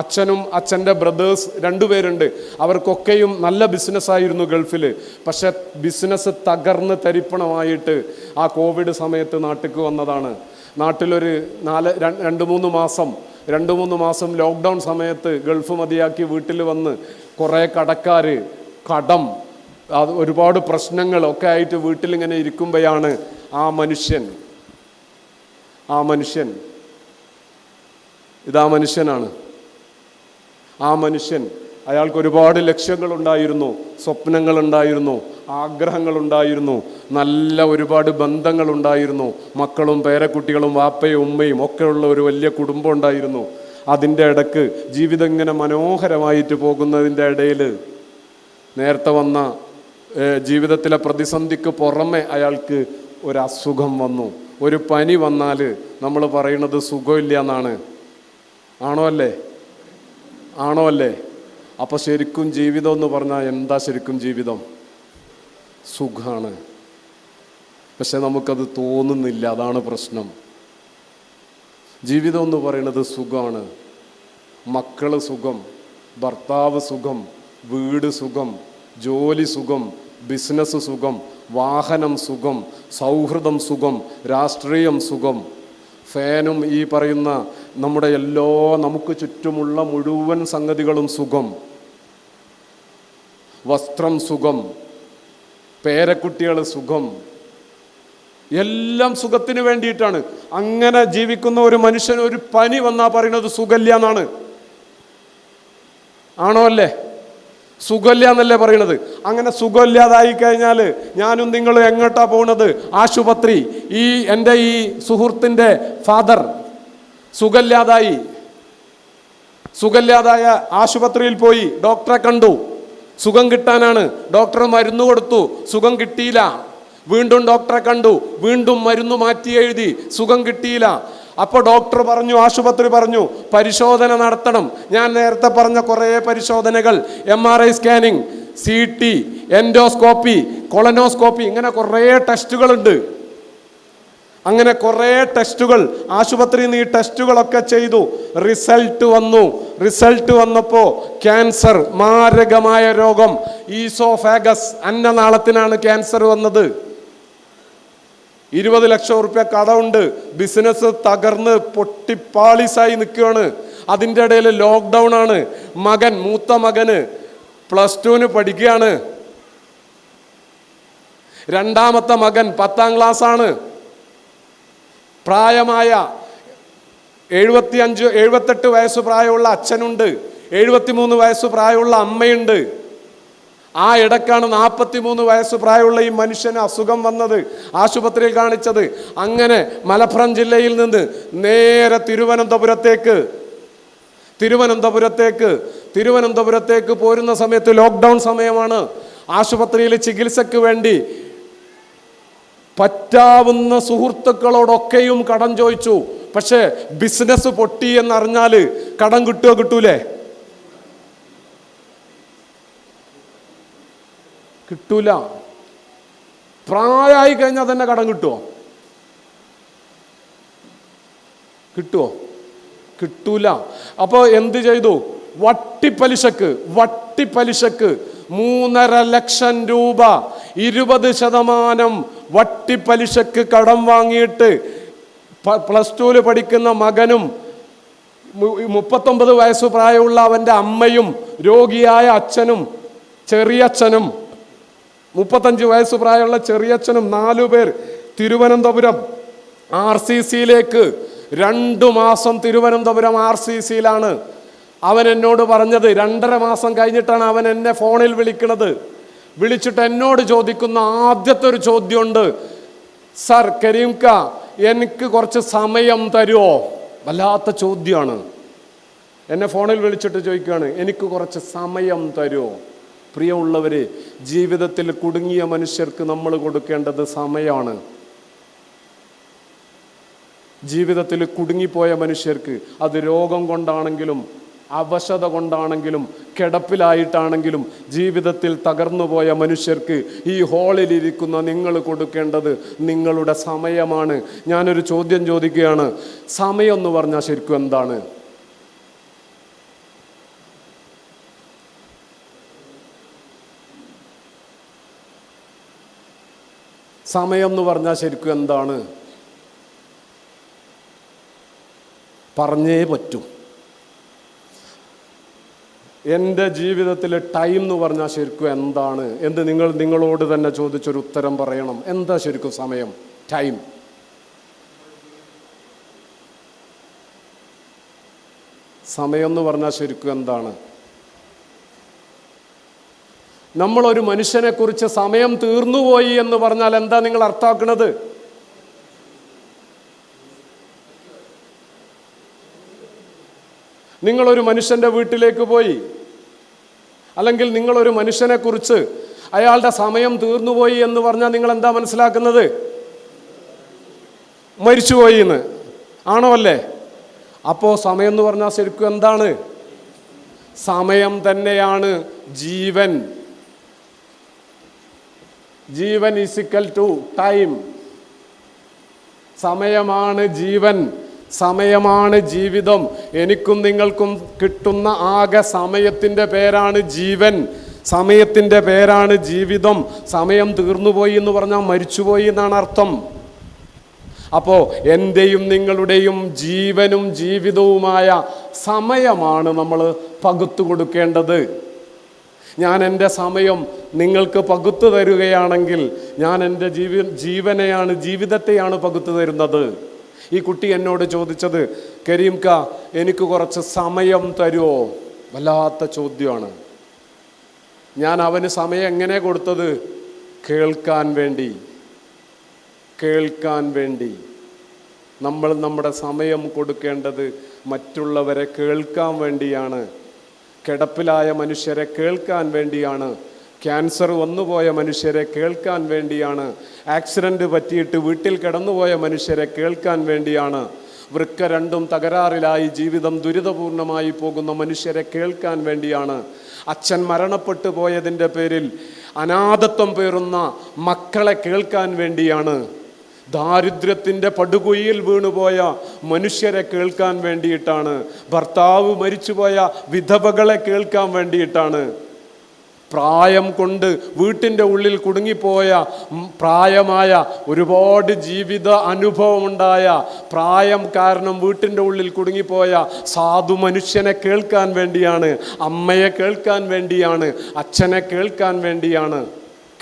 അച്ഛനും അച്ഛൻ്റെ ബ്രദേഴ്സ് 2 പേരുണ്ട്. അവർക്കൊക്കെയും നല്ല ബിസിനസ്സായിരുന്നു ഗൾഫിൽ. പക്ഷെ ബിസിനസ് തകർന്ന് തരിപ്പണമായിട്ട് ആ കോവിഡ് സമയത്ത് നാട്ടിലേക്ക് വന്നതാണ്. നാട്ടിലൊരു 2-3 മാസം ലോക്ക്ഡൗൺ സമയത്ത് ഗൾഫ് മതിയാക്കി വീട്ടിൽ വന്ന് കുറേ കടക്കാർ, കടം, ഒരുപാട് പ്രശ്നങ്ങളൊക്കെ ആയിട്ട് വീട്ടിലിങ്ങനെ ഇരിക്കുമ്പോഴാണ് ആ മനുഷ്യൻ ഇതാ മനുഷ്യനാണ്. ആ മനുഷ്യൻ, അയാൾക്ക് ഒരുപാട് ലക്ഷ്യങ്ങളുണ്ടായിരുന്നു, സ്വപ്നങ്ങളുണ്ടായിരുന്നു, ആഗ്രഹങ്ങളുണ്ടായിരുന്നു, നല്ല ഒരുപാട് ബന്ധങ്ങളുണ്ടായിരുന്നു, മക്കളും പേരക്കുട്ടികളും വാപ്പയും ഉമ്മയും ഒക്കെ ഉള്ള ഒരു വലിയ കുടുംബം ഉണ്ടായിരുന്നു. അതിൻ്റെ ഇടക്ക് ജീവിതം ഇങ്ങനെ മനോഹരമായിട്ട് പോകുന്നതിൻ്റെ ഇടയിൽ നേരത്തെ വന്ന ജീവിതത്തിലെ പ്രതിസന്ധിക്ക് പുറമെ അയാൾക്ക് ഒരു അസുഖം വന്നു. ഒരു പനി വന്നാൽ നമ്മൾ പറയുന്നത് സുഖമില്ല എന്നാണ്. ആണോ അല്ലേ? അപ്പോൾ ശരിക്കും ജീവിതം എന്ന് പറഞ്ഞാൽ എന്താ? ശരിക്കും ജീവിതം സുഖമാണ്. പക്ഷെ നമുക്കത് തോന്നുന്നില്ല, അതാണ് പ്രശ്നം. ജീവിതം എന്ന് പറയുന്നത് സുഖമാണ്. മക്കള് സുഖം, ഭർത്താവ് സുഖം, വീട് സുഖം, ജോലി സുഖം, ബിസിനസ് സുഖം, വാഹനം സുഖം, സൗഹൃദം സുഖം, രാഷ്ട്രീയം സുഖം, ഫാനും ഈ പറയുന്ന നമ്മുടെ നമുക്ക് ചുറ്റുമുള്ള മുഴുവൻ സംഗതികളും സുഖം, വസ്ത്രം സുഖം, പേരക്കുട്ടികൾ സുഖം, എല്ലാം സുഖത്തിന് വേണ്ടിയിട്ടാണ്. അങ്ങനെ ജീവിക്കുന്ന ഒരു മനുഷ്യന് ഒരു പനി വന്നാൽ പറയുന്നത് സുഖമില്ല എന്നാണ്. ആണോ അല്ലേ? സുഖമില്ല എന്നല്ലേ പറയണത്. അങ്ങനെ സുഖമില്ലാതായി കഴിഞ്ഞാൽ ഞാനും നിങ്ങളും എങ്ങോട്ടാ പോകുന്നത്? ആശുപത്രി. എൻ്റെ ഈ സുഹൃത്തിൻ്റെ ഫാദർ സുഖമില്ലാതായ ആശുപത്രിയിൽ പോയി ഡോക്ടറെ കണ്ടു. സുഖം കിട്ടാനാണ്. ഡോക്ടർ മരുന്ന് കൊടുത്തു, സുഖം കിട്ടിയില്ല. വീണ്ടും ഡോക്ടറെ കണ്ടു, വീണ്ടും മരുന്ന് മാറ്റി എഴുതി, സുഖം കിട്ടിയില്ല. അപ്പോൾ ഡോക്ടർ പറഞ്ഞു, ആശുപത്രി പറഞ്ഞു, പരിശോധന നടത്തണം. ഞാൻ നേരത്തെ പറഞ്ഞ കുറേ പരിശോധനകൾ, MRI scanning, CT, endoscopy, colonoscopy, ഇങ്ങനെ കുറേ ടെസ്റ്റുകളുണ്ട്. അങ്ങനെ കുറേ ടെസ്റ്റുകൾ ആശുപത്രിയിൽ നിന്ന് ഈ ടെസ്റ്റുകളൊക്കെ ചെയ്തു. റിസൾട്ട് വന്നപ്പോൾ ക്യാൻസർ, മാരകമായ രോഗം, ഈസോഫാഗസ്, അന്നനാളത്തിനാണ് ക്യാൻസർ വന്നത്. 20 ലക്ഷം റുപ്യ കടമുണ്ട്. ബിസിനസ് തകർന്ന് പൊട്ടിപ്പാളിസായി നിൽക്കുകയാണ്. അതിൻ്റെ ഇടയിൽ ലോക്ക്ഡൗൺ ആണ്. മൂത്ത മകന് +2 പഠിക്കുകയാണ്. രണ്ടാമത്തെ മകൻ 10ാം ക്ലാസ് ആണ്. പ്രായമായ 78 വയസ്സ് പ്രായമുള്ള അച്ഛനുണ്ട്, 73 വയസ്സ് പ്രായമുള്ള അമ്മയുണ്ട്. ആ ഇടക്കാണ് 43 വയസ്സ് പ്രായമുള്ള ഈ മനുഷ്യന് അസുഖം വന്നത്, ആശുപത്രിയിൽ കാണിച്ചത്. അങ്ങനെ മലപ്പുറം ജില്ലയിൽ നിന്ന് നേരെ തിരുവനന്തപുരത്തേക്ക് പോരുന്ന സമയത്ത് ലോക്ക്ഡൗൺ സമയമാണ്. ആശുപത്രിയിൽ ചികിത്സയ്ക്ക് വേണ്ടി പറ്റാവുന്ന സുഹൃത്തുക്കളോടൊക്കെയും കടം ചോദിച്ചു. പക്ഷേ ബിസിനസ് പൊട്ടി എന്നറിഞ്ഞാൽ കടം കിട്ടൂലേ? കിട്ടൂല. പ്രായമായി കഴിഞ്ഞാൽ തന്നെ കടം കിട്ടൂല. അപ്പോൾ എന്ത് ചെയ്തു? വട്ടിപ്പലിശക്ക് 3.5 ലക്ഷം രൂപ 20% വട്ടിപ്പലിശക്ക് കടം വാങ്ങിയിട്ട് +2 പഠിക്കുന്ന മകനും 39 വയസ്സ് പ്രായമുള്ള അവൻ്റെ അമ്മയും രോഗിയായ അച്ഛനും ചെറിയച്ഛനും 35 വയസ്സ് പ്രായമുള്ള ചെറിയച്ഛനും 4 പേർ തിരുവനന്തപുരം RCCയിലേക്ക് 2 മാസം തിരുവനന്തപുരം RCCയിലാണ്. അവൻ എന്നോട് പറഞ്ഞത് 2.5 മാസം കഴിഞ്ഞിട്ടാണ് അവൻ എന്നെ ഫോണിൽ വിളിച്ചിട്ട് എന്നോട് ചോദിക്കുന്ന ആദ്യത്തെ ഒരു ചോദ്യമുണ്ട്, സർ കരീംക എനിക്ക് കുറച്ച് സമയം തരുമോ? വല്ലാത്ത ചോദ്യമാണ്. എന്നെ ഫോണിൽ വിളിച്ചിട്ട് ചോദിക്കുകയാണ്, എനിക്ക് കുറച്ച് സമയം തരുമോ? പ്രിയമുള്ളവരെ, ജീവിതത്തിൽ കുടുങ്ങിയ മനുഷ്യർക്ക് നമ്മൾ കൊടുക്കേണ്ടത് സമയമാണ്. ജീവിതത്തിൽ കുടുങ്ങിപ്പോയ മനുഷ്യർക്ക്, അത് രോഗം കൊണ്ടാണെങ്കിലും അവശത കൊണ്ടാണെങ്കിലും കിടപ്പിലായിട്ടാണെങ്കിലും ജീവിതത്തിൽ തകർന്നുപോയ മനുഷ്യർക്ക് ഈ ഹാളിലിരിക്കുന്ന നിങ്ങൾ കൊടുക്കേണ്ടത് നിങ്ങളുടെ സമയമാണ്. ഞാനൊരു ചോദ്യം ചോദിക്കുകയാണ്, സമയം എന്ന് പറഞ്ഞാൽ ശരിക്കും എന്താണ്? സമയം എന്ന് പറഞ്ഞാൽ ശരിക്കും എന്താണ്? പറഞ്ഞേ പറ്റൂ. എൻ്റെ ജീവിതത്തിൽ ടൈം എന്ന് പറഞ്ഞാൽ ശരിക്കും എന്താണ് എന്ന് നിങ്ങളോട് തന്നെ ചോദിച്ചൊരു ഉത്തരം പറയണം. എന്താ ശരിക്കും സമയം, ടൈം? സമയം എന്ന് പറഞ്ഞാൽ ശരിക്കും എന്താണ്? നമ്മളൊരു മനുഷ്യനെ കുറിച്ച് സമയം തീർന്നുപോയി എന്ന് പറഞ്ഞാൽ എന്താ നിങ്ങൾ അർത്ഥാക്കുന്നത്? നിങ്ങളൊരു മനുഷ്യൻ്റെ വീട്ടിലേക്ക് പോയി, അല്ലെങ്കിൽ നിങ്ങളൊരു മനുഷ്യനെ കുറിച്ച് അയാളുടെ സമയം തീർന്നുപോയി എന്ന് പറഞ്ഞാൽ നിങ്ങൾ എന്താ മനസ്സിലാക്കുന്നത്? മരിച്ചുപോയി എന്ന് ആണോ? അല്ലേ? അപ്പോൾ സമയം എന്ന് പറഞ്ഞാൽ ശരിക്കും എന്താണ്? സമയം തന്നെയാണ് ജീവൻ. ജീവൻ ഈസ് ഈക്വൽ ടു ടൈം. സമയമാണ് ജീവൻ, സമയമാണ് ജീവിതം. എനിക്കും നിങ്ങൾക്കും കിട്ടുന്ന ആകെ സമയത്തിൻ്റെ പേരാണ് ജീവൻ, സമയത്തിൻ്റെ പേരാണ് ജീവിതം. സമയം തീർന്നുപോയി എന്ന് പറഞ്ഞാൽ മരിച്ചുപോയി എന്നാണ് അർത്ഥം. അപ്പോൾ എൻ്റെയും നിങ്ങളുടെയും ജീവനും ജീവിതവുമായ സമയമാണ് നമ്മൾ പകുത്തു കൊടുക്കേണ്ടത്. ഞാൻ എൻ്റെ സമയം നിങ്ങൾക്ക് പകുത്തു തരുകയാണെങ്കിൽ ഞാൻ എൻ്റെ ജീവനെയാണ്, ജീവിതത്തെയാണ് പകുത്തു തരുന്നത്. ഈ കുട്ടി എന്നോട് ചോദിച്ചത്, കരീംക്ക എനിക്ക് കുറച്ച് സമയം തരുമോ? വല്ലാത്ത ചോദ്യമാണ്. ഞാൻ അവന് സമയം എങ്ങനെ കൊടുത്തത്? കേൾക്കാൻ വേണ്ടി. കേൾക്കാൻ വേണ്ടി. നമ്മൾ നമ്മുടെ സമയം കൊടുക്കേണ്ടത് മറ്റുള്ളവരെ കേൾക്കാൻ വേണ്ടിയാണ്. കിടപ്പിലായ മനുഷ്യരെ കേൾക്കാൻ വേണ്ടിയാണ്. ക്യാൻസർ വന്നുപോയ മനുഷ്യരെ കേൾക്കാൻ വേണ്ടിയാണ്. ആക്സിഡൻറ്റ് പറ്റിയിട്ട് വീട്ടിൽ കിടന്നുപോയ മനുഷ്യരെ കേൾക്കാൻ വേണ്ടിയാണ്. വൃക്ക രണ്ടും തകരാറിലായി ജീവിതം ദുരിതപൂർണമായി പോകുന്ന മനുഷ്യരെ കേൾക്കാൻ വേണ്ടിയാണ്. അച്ഛൻ മരണപ്പെട്ടു പോയതിൻ്റെ പേരിൽ അനാഥത്വം പേറുന്ന മക്കളെ കേൾക്കാൻ വേണ്ടിയാണ്. ദാരിദ്ര്യത്തിൻ്റെ പടുകുഴിയിൽ വീണുപോയ മനുഷ്യരെ കേൾക്കാൻ വേണ്ടിയിട്ടാണ്. ഭർത്താവ് മരിച്ചുപോയ വിധവകളെ കേൾക്കാൻ വേണ്ടിയിട്ടാണ്. പ്രായം കൊണ്ട് വീട്ടിൻ്റെ ഉള്ളിൽ കുടുങ്ങിപ്പോയ പ്രായമായ ഒരുപാട് ജീവിത അനുഭവമുണ്ടായ, പ്രായം കാരണം വീട്ടിൻ്റെ ഉള്ളിൽ കുടുങ്ങിപ്പോയ സാധു മനുഷ്യനെ കേൾക്കാൻ വേണ്ടിയാണ്. അമ്മയെ കേൾക്കാൻ വേണ്ടിയാണ്. അച്ഛനെ കേൾക്കാൻ വേണ്ടിയാണ്.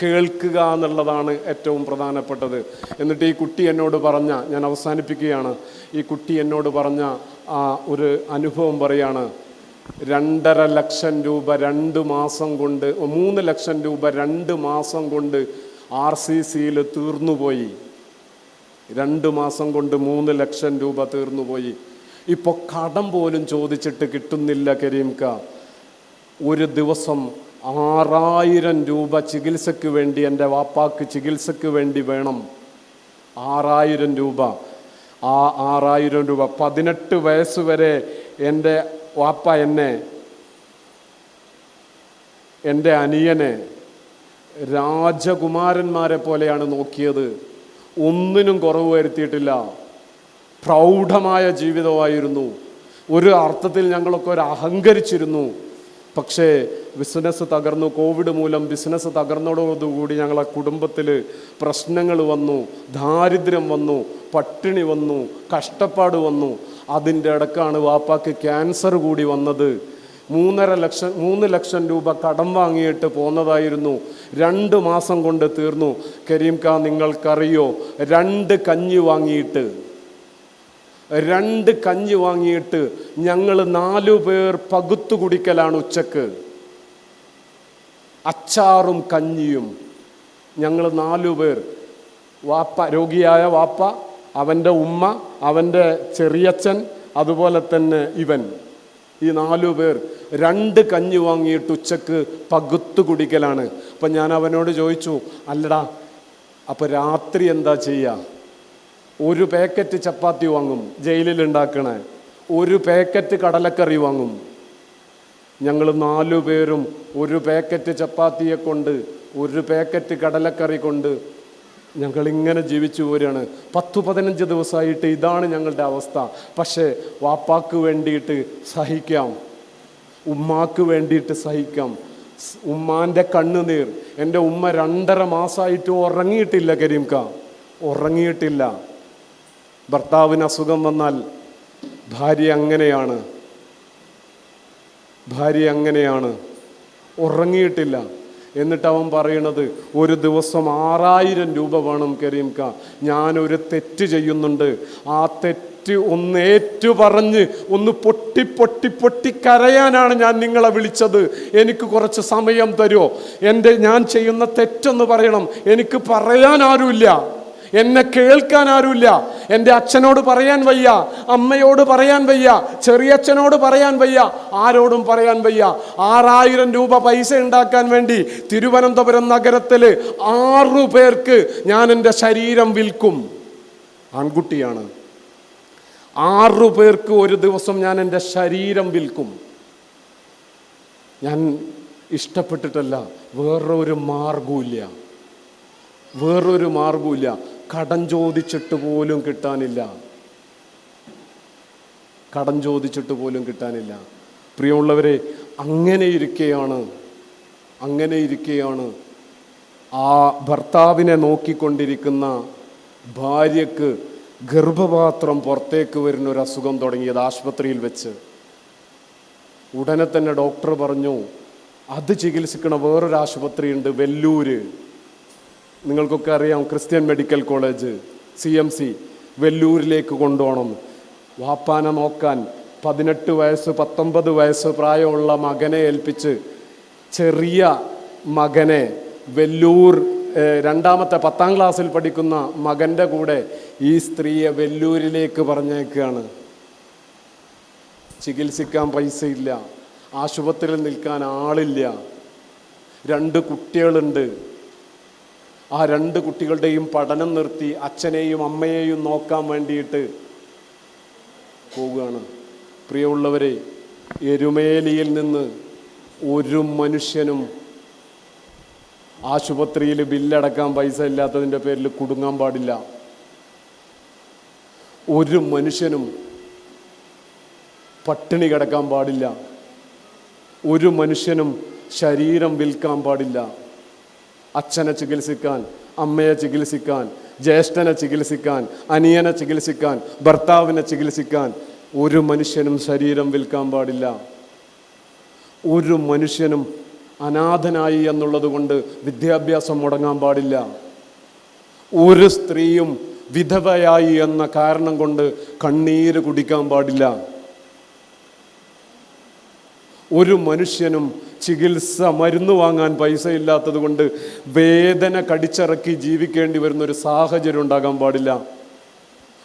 കേൾക്കുക എന്നുള്ളതാണ് ഏറ്റവും പ്രധാനപ്പെട്ടത്. എന്നിട്ട് ഈ കുട്ടി എന്നോട് പറഞ്ഞ, ഞാൻ അവസാനിപ്പിക്കുകയാണ്, ഈ കുട്ടി എന്നോട് പറഞ്ഞ ആ ഒരു അനുഭവം പറയാണ്. 2.5 ലക്ഷം രൂപ 2 മാസം കൊണ്ട്, 3 ലക്ഷം രൂപ 2 മാസം കൊണ്ട് RCCയിൽ തീർന്നുപോയി. 2 മാസം കൊണ്ട് 3 ലക്ഷം രൂപ തീർന്നുപോയി. ഇപ്പോൾ കടം പോലും ചോദിച്ചിട്ട് കിട്ടുന്നില്ല കരീംക്ക. ഒരു ദിവസം 6000 രൂപ ചികിത്സയ്ക്ക് വേണ്ടി, എൻ്റെ വാപ്പാക്ക് ചികിത്സയ്ക്ക് വേണ്ടി വേണം. 6000 രൂപ. ആ 6000 രൂപ 18 വയസ്സ് വരെ എൻ്റെ വാപ്പ എന്നെ, എൻ്റെ അനിയനെ രാജകുമാരന്മാരെ പോലെയാണ് നോക്കിയത്. ഒന്നിനും കുറവ് വരുത്തിയിട്ടില്ല. പ്രൗഢമായ ജീവിതമായിരുന്നു. ഒരു അർത്ഥത്തിൽ ഞങ്ങളൊക്കെ ഒരു അഹങ്കരിച്ചിരുന്നു. പക്ഷേ ബിസിനസ് തകർന്നു. കോവിഡ് മൂലം ബിസിനസ് തകർന്നതോടുകൂടി ഞങ്ങളെ കുടുംബത്തിൽ പ്രശ്നങ്ങൾ വന്നു, ദാരിദ്ര്യം വന്നു, പട്ടിണി വന്നു, കഷ്ടപ്പാട് വന്നു. അതിൻ്റെ ഇടക്കാണ് വാപ്പാക്ക് ക്യാൻസർ കൂടി വന്നത്. 3 ലക്ഷം രൂപ കടം വാങ്ങിയിട്ട് പോന്നതായിരുന്നു. 2 മാസം കൊണ്ട് തീർന്നു. കരീംക്ക നിങ്ങൾക്കറിയോ, 2 കഞ്ഞി വാങ്ങിയിട്ട് ഞങ്ങൾ 4 പേർ പകുത്തു കുടിക്കലാണ് ഉച്ചക്ക്. അച്ചാറും കഞ്ഞിയും. ഞങ്ങൾ 4 പേർ, വാപ്പ, രോഗിയായ വാപ്പ, അവൻ്റെ ഉമ്മ, അവൻ്റെ ചെറിയച്ഛൻ, അതുപോലെ തന്നെ ഇവൻ, ഈ 4 പേർ 2 കഞ്ഞി വാങ്ങിയിട്ട് ഉച്ചക്ക് പകുത്തു കുടിക്കലാണ്. അപ്പം ഞാൻ അവനോട് ചോദിച്ചു, അല്ലടാ അപ്പോൾ രാത്രി എന്താ ചെയ്യുക? 1 പാക്കറ്റ് ചപ്പാത്തി വാങ്ങും, ജയിലിൽ ഉണ്ടാക്കണേ. 1 പാക്കറ്റ് കടലക്കറി വാങ്ങും. ഞങ്ങൾ 4 പേരും 1 പാക്കറ്റ് ചപ്പാത്തിയെ കൊണ്ട്, 1 പാക്കറ്റ് കടലക്കറി കൊണ്ട് ഞങ്ങളിങ്ങനെ ജീവിച്ചു പോരുകയാണ്. 10-15 ദിവസമായിട്ട് ഇതാണ് ഞങ്ങളുടെ അവസ്ഥ. പക്ഷേ വാപ്പാക്ക് വേണ്ടിയിട്ട് സഹിക്കാം, ഉമ്മാക്ക് വേണ്ടിയിട്ട് സഹിക്കാം. ഉമ്മാൻ്റെ കണ്ണുനീർ. എൻ്റെ ഉമ്മ 2.5 മാസമായിട്ട് ഉറങ്ങിയിട്ടില്ല കരീംക്ക, ഉറങ്ങിയിട്ടില്ല. ഭർത്താവിന് അസുഖം വന്നാൽ ഭാര്യ അങ്ങനെയാണ്, ഉറങ്ങിയിട്ടില്ല. എന്നിട്ട് അവൻ പറയണത്, ഒരു ദിവസം 6000 രൂപ വേണം കരീംക്ക. ഞാനൊരു തെറ്റ് ചെയ്യുന്നുണ്ട്, ആ തെറ്റ് ഒന്ന് ഏറ്റു പറഞ്ഞ് ഒന്ന് പൊട്ടി കരയാനാണ് ഞാൻ നിങ്ങളെ വിളിച്ചത്. എനിക്ക് കുറച്ച് സമയം തരുമോ? ഞാൻ ചെയ്യുന്ന തെറ്റൊന്ന് പറയണം. എനിക്ക് പറയാൻ ആരുമില്ല, എന്നെ കേൾക്കാൻ ആരുമില്ല. എൻ്റെ അച്ഛനോട് പറയാൻ വയ്യ, അമ്മയോട് പറയാൻ വയ്യ, ചെറിയച്ഛനോട് പറയാൻ വയ്യ, ആരോടും പറയാൻ വയ്യ. 6000 രൂപ പൈസ ഉണ്ടാക്കാൻ വേണ്ടി തിരുവനന്തപുരം നഗരത്തിൽ 6 പേർക്ക് ഞാൻ എൻ്റെ ശരീരം വിൽക്കും. ആൺകുട്ടിയാണ്. 6 പേർക്ക് ഒരു ദിവസം ഞാൻ എൻ്റെ ശരീരം വിൽക്കും. ഞാൻ ഇഷ്ടപ്പെട്ടിട്ടല്ല, വേറൊരു മാർഗവുമില്ല. കടം ചോദിച്ചിട്ട് പോലും കിട്ടാനില്ല. പ്രിയമുള്ളവരെ, അങ്ങനെ ഇരിക്കെയാണ് ആ ഭർത്താവിനെ നോക്കിക്കൊണ്ടിരിക്കുന്ന ഭാര്യക്ക് ഗർഭപാത്രം പുറത്തേക്ക് വരുന്ന ഒരു അസുഖം തുടങ്ങിയത് ആശുപത്രിയിൽ വെച്ച്. ഉടനെ തന്നെ ഡോക്ടർ പറഞ്ഞു, അത് ചികിത്സിക്കണ വേറൊരു ആശുപത്രിയുണ്ട്, വെല്ലൂര്. നിങ്ങൾക്കൊക്കെ അറിയാം, ക്രിസ്ത്യൻ മെഡിക്കൽ കോളേജ്, CMC. വെല്ലൂരിലേക്ക് കൊണ്ടുപോകണം. വാപ്പാനെ നോക്കാൻ 18 വയസ്സ് 19 വയസ്സ് പ്രായമുള്ള മകനെ ഏൽപ്പിച്ച്, ചെറിയ മകനെ വെല്ലൂർ, രണ്ടാമത്തെ 10ാം ക്ലാസ്സിൽ പഠിക്കുന്ന മകൻ്റെ കൂടെ ഈ സ്ത്രീയെ വെല്ലൂരിലേക്ക് പറഞ്ഞേക്കുകയാണ്. ചികിത്സിക്കാൻ പൈസയില്ല, ആശുപത്രിയിൽ നിൽക്കാൻ ആളില്ല, 2 കുട്ടികളുണ്ട്. ആ 2 കുട്ടികളുടെയും പഠനം നിർത്തി അച്ഛനെയും അമ്മയെയും നോക്കാൻ വേണ്ടിയിട്ട് പോവുകയാണ്. പ്രിയമുള്ളവരെ, എരുമേലിയിൽ നിന്ന് ഒരു മനുഷ്യനും ആശുപത്രിയിൽ ബില്ലടക്കാൻ പൈസ ഇല്ലാത്തതിൻ്റെ പേരിൽ കുടുങ്ങാൻ പാടില്ല. ഒരു മനുഷ്യനും പട്ടിണി കിടക്കാൻ പാടില്ല. ഒരു മനുഷ്യനും ശരീരം വിൽക്കാൻ പാടില്ല. അച്ഛനെ ചികിത്സിക്കാൻ, അമ്മയെ ചികിത്സിക്കാൻ, ജ്യേഷ്ഠനെ ചികിത്സിക്കാൻ, അനിയനെ ചികിത്സിക്കാൻ, ഭർത്താവിനെ ചികിത്സിക്കാൻ ഒരു മനുഷ്യനും ശരീരം വിൽക്കാൻ പാടില്ല. ഒരു മനുഷ്യനും അനാഥനായി എന്നുള്ളത് കൊണ്ട് വിദ്യാഭ്യാസം മുടങ്ങാൻ പാടില്ല. ഒരു സ്ത്രീയും വിധവയായി എന്ന കാരണം കൊണ്ട് കണ്ണീര് കുടിക്കാൻ പാടില്ല. ഒരു മനുഷ്യനും ചികിത്സ, മരുന്ന് വാങ്ങാൻ പൈസ ഇല്ലാത്തത് കൊണ്ട് വേദന കടിച്ചിറക്കി ജീവിക്കേണ്ടി വരുന്നൊരു സാഹചര്യം ഉണ്ടാകാൻ പാടില്ല.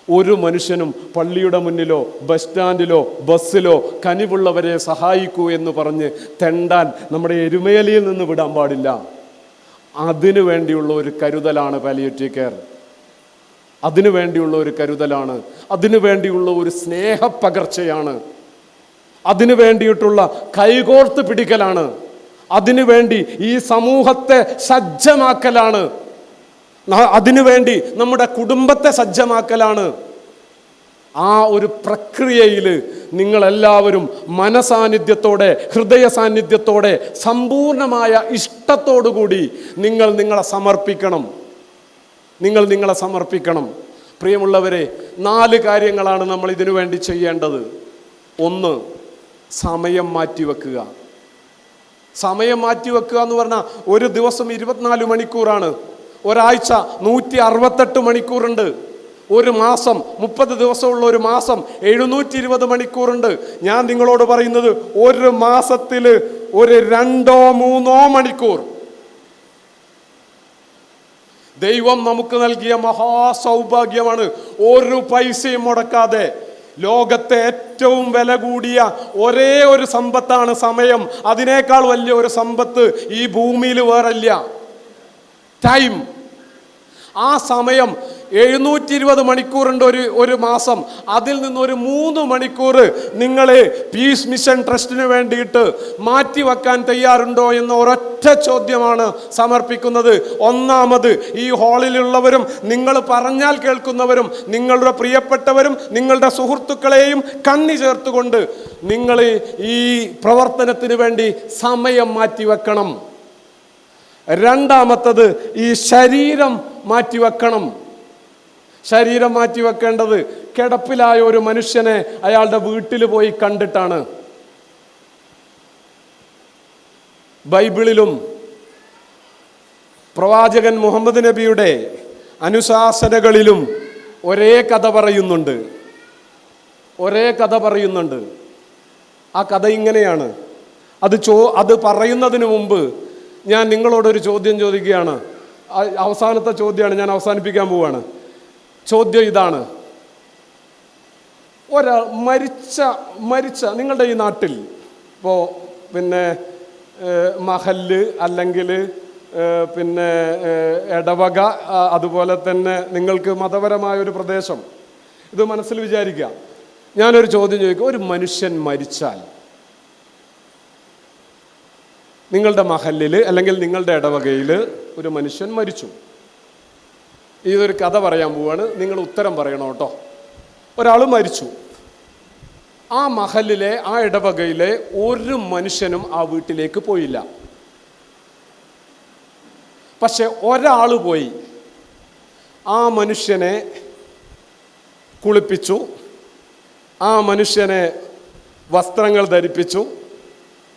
ഒരു മനുഷ്യനും പള്ളിയുടെ മുന്നിലോ ബസ് സ്റ്റാൻഡിലോ ബസ്സിലോ കനിവുള്ളവരെ സഹായിക്കൂ എന്ന് പറഞ്ഞ് തെണ്ടാൻ നമ്മുടെ എരുമേലിയിൽ നിന്ന് വിടാൻ പാടില്ല. അതിനു വേണ്ടിയുള്ള ഒരു കരുതലാണ് പാലിയേറ്റീവ് കെയർ. അതിനു വേണ്ടിയുള്ള ഒരു കരുതലാണ്, അതിനു വേണ്ടിയുള്ള ഒരു സ്നേഹപ്പകർച്ചയാണ്, അതിനു വേണ്ടിയിട്ടുള്ള കൈകോർത്ത് പിടിക്കലാണ്, അതിനു വേണ്ടി ഈ സമൂഹത്തെ സജ്ജമാക്കലാണ്, അതിനുവേണ്ടി നമ്മുടെ കുടുംബത്തെ സജ്ജമാക്കലാണ്. ആ ഒരു പ്രക്രിയയിൽ നിങ്ങളെല്ലാവരും മനസാന്നിധ്യത്തോടെ, ഹൃദയ സാന്നിധ്യത്തോടെ, സമ്പൂർണമായ ഇഷ്ടത്തോടുകൂടി നിങ്ങളെ സമർപ്പിക്കണം. പ്രിയമുള്ളവരെ, 4 കാര്യങ്ങളാണ് നമ്മൾ ഇതിനു വേണ്ടി ചെയ്യേണ്ടത്. 1, സമയം മാറ്റിവെക്കുക. സമയം മാറ്റിവെക്കുക എന്ന് പറഞ്ഞാൽ ഒരു ദിവസം 24 മണിക്കൂറാണ്. ഒരാഴ്ച 168 മണിക്കൂറുണ്ട്. ഒരു മാസം 30 ദിവസമുള്ള ഒരു മാസം 720 മണിക്കൂറുണ്ട്. ഞാൻ നിങ്ങളോട് പറയുന്നത്, ഒരു മാസത്തിൽ ഒരു 2-3 മണിക്കൂർ ദൈവം നമുക്ക് നൽകിയ മഹാസൗഭാഗ്യമാണ്. ഒരു പൈസയും മുടക്കാതെ ലോകത്തെ ഏറ്റവും വില കൂടിയ ഒരേ ഒരു സമ്പത്താണ് സമയം. അതിനേക്കാൾ വലിയ ഒരു സമ്പത്ത് ഈ ഭൂമിയിൽ വേറല്ല. ടൈം. ആ സമയം 720 മണിക്കൂറുണ്ട് ഒരു മാസം. അതിൽ നിന്നൊരു 3 മണിക്കൂർ നിങ്ങൾ പീസ് മിഷൻ ട്രസ്റ്റിന് വേണ്ടിയിട്ട് മാറ്റിവെക്കാൻ തയ്യാറുണ്ടോ എന്ന ഒരൊറ്റ ചോദ്യമാണ് സമർപ്പിക്കുന്നത്. ഒന്നാമത്, ഈ ഹാളിലുള്ളവരും നിങ്ങൾ പറഞ്ഞാൽ കേൾക്കുന്നവരും നിങ്ങളുടെ പ്രിയപ്പെട്ടവരും നിങ്ങളുടെ സുഹൃത്തുക്കളെയും കണ്ണി ചേർത്തുകൊണ്ട് നിങ്ങൾ ഈ പ്രവർത്തനത്തിന് വേണ്ടി സമയം മാറ്റിവെക്കണം. രണ്ടാമത്തത്, ഈ ശരീരം മാറ്റിവെക്കണം. ശരീരം മാറ്റിവെക്കേണ്ടത് കിടപ്പിലായ ഒരു മനുഷ്യനെ അയാളുടെ വീട്ടിൽ പോയി കണ്ടിട്ടാണ്. ബൈബിളിലും പ്രവാചകൻ മുഹമ്മദ് നബിയുടെ അനുശാസനകളിലും ഒരേ കഥ പറയുന്നുണ്ട്. ഒരേ കഥ പറയുന്നുണ്ട്. ആ കഥ ഇങ്ങനെയാണ്. അത് പറയുന്നതിന് മുമ്പ് ഞാൻ നിങ്ങളോടൊരു ചോദ്യം ചോദിക്കുകയാണ്. അവസാനത്തെ ചോദ്യമാണ്, ഞാൻ അവസാനിപ്പിക്കാൻ പോവുകയാണ്. ചോദ്യം ഇതാണ്: ഒരാൾ മരിച്ച നിങ്ങളുടെ ഈ നാട്ടിൽ ഇപ്പോൾ മഹല്ല് അല്ലെങ്കിൽ ഇടവക, അതുപോലെ തന്നെ നിങ്ങൾക്ക് മതപരമായൊരു പ്രദേശം, ഇത് മനസ്സിൽ വിചാരിക്കുക. ഞാനൊരു ചോദ്യം ചോദിക്കും. ഒരു മനുഷ്യൻ മരിച്ചാൽ നിങ്ങളുടെ മഹല്ലിൽ അല്ലെങ്കിൽ നിങ്ങളുടെ ഇടവകയിൽ ഒരു മനുഷ്യൻ മരിച്ചു. ഇതൊരു കഥ പറയാൻ പോവാണ്, നിങ്ങൾ ഉത്തരം പറയണം കേട്ടോ. ഒരാൾ മരിച്ചു. ആ മഹല്ലിലെ, ആ ഇടവകയിലെ ഒരു മനുഷ്യനും ആ വീട്ടിലേക്ക് പോയില്ല. പക്ഷെ ഒരാൾ പോയി ആ മനുഷ്യനെ കുളിപ്പിച്ചു, ആ മനുഷ്യനെ വസ്ത്രങ്ങൾ ധരിപ്പിച്ചു,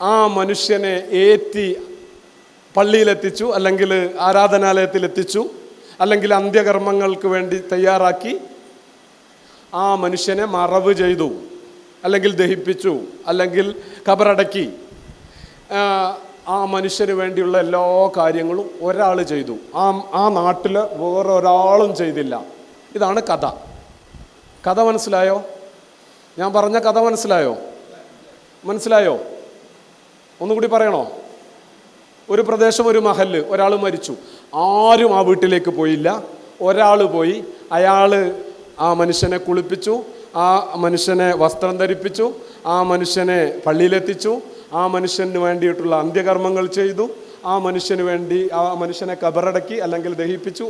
ആ മനുഷ്യനെ ഏറ്റി പള്ളിയിലെത്തിച്ചു, അല്ലെങ്കിൽ ആരാധനാലയത്തിലെത്തിച്ചു, അല്ലെങ്കിൽ അന്ത്യകർമ്മങ്ങൾക്ക് വേണ്ടി തയ്യാറാക്കി. ആ മനുഷ്യനെ മറവ് ചെയ്തു, അല്ലെങ്കിൽ ദഹിപ്പിച്ചു, അല്ലെങ്കിൽ ഖബറടക്കി. ആ മനുഷ്യന് വേണ്ടിയുള്ള എല്ലാ കാര്യങ്ങളും ഒരാൾ ചെയ്തു. ആ നാട്ടിൽ വേറെ ഒരാളും ചെയ്തില്ല. ഇതാണ് കഥ. കഥ മനസ്സിലായോ? ഞാൻ പറഞ്ഞ കഥ മനസ്സിലായോ? ഒന്നുകൂടി പറയണോ? ഒരു പ്രദേശം, ഒരു മഹല്ല്, ഒരാൾ മരിച്ചു. ആരും ആ വീട്ടിലേക്ക് പോയില്ല. ഒരാൾ പോയി. അയാൾ ആ മനുഷ്യനെ കുളിപ്പിച്ചു, ആ മനുഷ്യനെ വസ്ത്രം ധരിപ്പിച്ചു, ആ മനുഷ്യനെ പള്ളിയിലെത്തിച്ചു, ആ മനുഷ്യന് വേണ്ടിയിട്ടുള്ള അന്ത്യകർമ്മങ്ങൾ ചെയ്തു, ആ മനുഷ്യന് വേണ്ടി ആ മനുഷ്യനെ ഖബറടക്കി അല്ലെങ്കിൽ ദഹിപ്പിച്ചു,